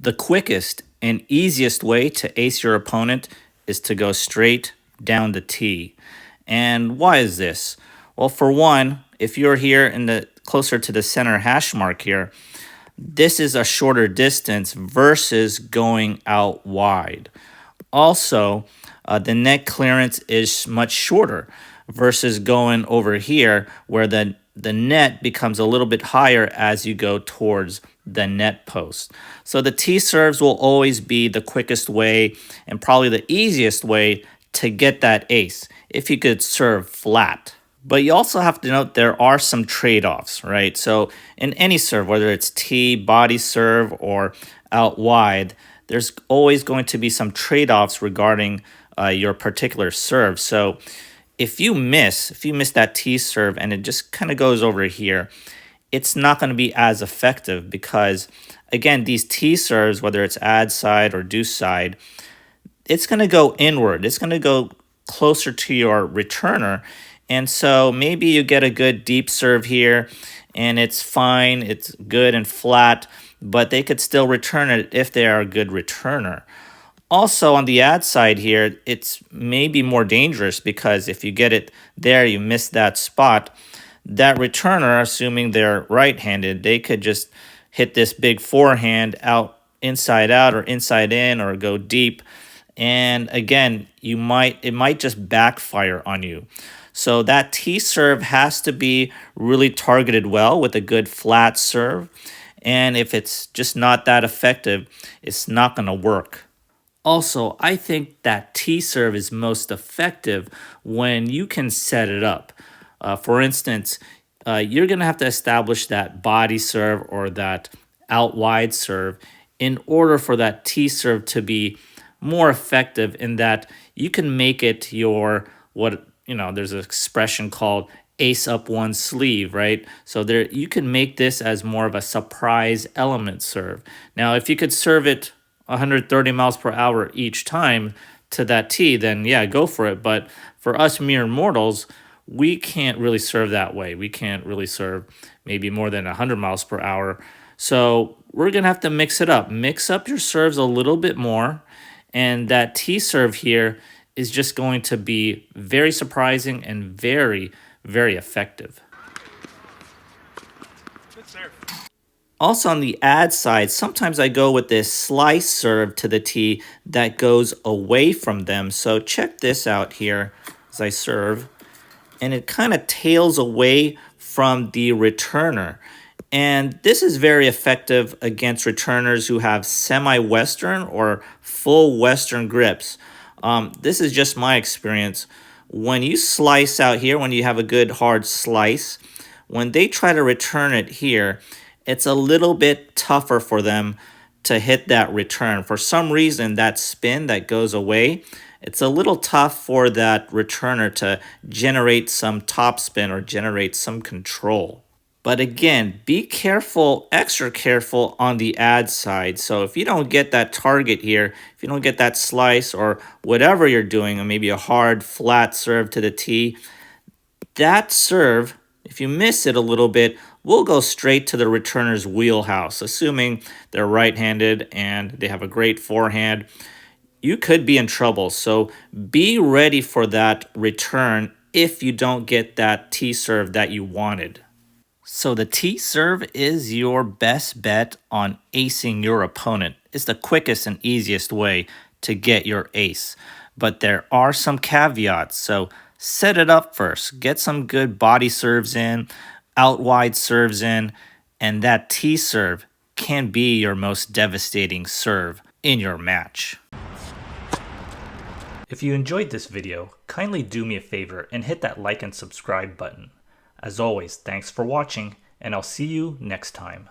The quickest and easiest way to ace your opponent is to go straight down the tee. And why is this? Well, for one, if you're here in the closer to the center hash mark here, this is a shorter distance versus going out wide. Also, the net clearance is much shorter versus going over here where the net becomes a little bit higher as you go towards the net post. So the tee serves will always be the quickest way and probably the easiest way to get that ace if you could serve flat. But you also have to note there are some trade-offs, right? So in any serve, whether it's tee, body serve, or out wide, there's always going to be some trade-offs regarding your particular serve. So if you miss that tee serve and it just kind of goes over here, it's not going to be as effective because, again, these tee serves, whether it's ad side or deuce side, it's going to go inward. It's going to go closer to your returner. And so maybe you get a good deep serve here and it's fine, it's good and flat, but they could still return it if they are a good returner. Also on the ad side here, it's maybe more dangerous because if you get it there, you miss that spot, that returner, assuming they're right-handed, they could just hit this big forehand out, inside out or inside in or go deep. And again, it might just backfire on you. So that tee serve has to be really targeted well with a good flat serve. And if it's just not that effective, it's not going to work. Also, I think that tee serve is most effective when you can set it up. For instance, you're going to have to establish that body serve or that out wide serve in order for that tee serve to be more effective, in that you can make it your, there's an expression called ace up one sleeve, right? So there you can make this as more of a surprise element serve. Now, if you could serve it 130 miles per hour each time to that tee, then yeah, go for it. But for us mere mortals, we can't really serve that way. We can't really serve maybe more than 100 miles per hour. So we're going to have to mix it up. Mix up your serves a little bit more. And that tee serve here is just going to be very surprising and very, very effective. Good serve. Also on the ad side, sometimes I go with this slice serve to the tee that goes away from them. So check this out here as I serve. And it kind of tails away from the returner. And this is very effective against returners who have semi-Western or full Western grips. This is just my experience. When you slice out here, when you have a good hard slice, when they try to return it here, it's a little bit tougher for them to hit that return. For some reason, that spin that goes away, it's a little tough for that returner to generate some topspin or generate some control. But again, be careful, extra careful on the ad side. So if you don't get that target here, if you don't get that slice or whatever you're doing, or maybe a hard flat serve to the tee, that serve, if you miss it a little bit, will go straight to the returner's wheelhouse, assuming they're right-handed and they have a great forehand. You could be in trouble. So be ready for that return if you don't get that tee serve that you wanted. So the tee serve is your best bet on acing your opponent. It's the quickest and easiest way to get your ace. But there are some caveats, so set it up first. Get some good body serves in, out wide serves in, and that tee serve can be your most devastating serve in your match. If you enjoyed this video, kindly do me a favor and hit that like and subscribe button. As always, thanks for watching, and I'll see you next time.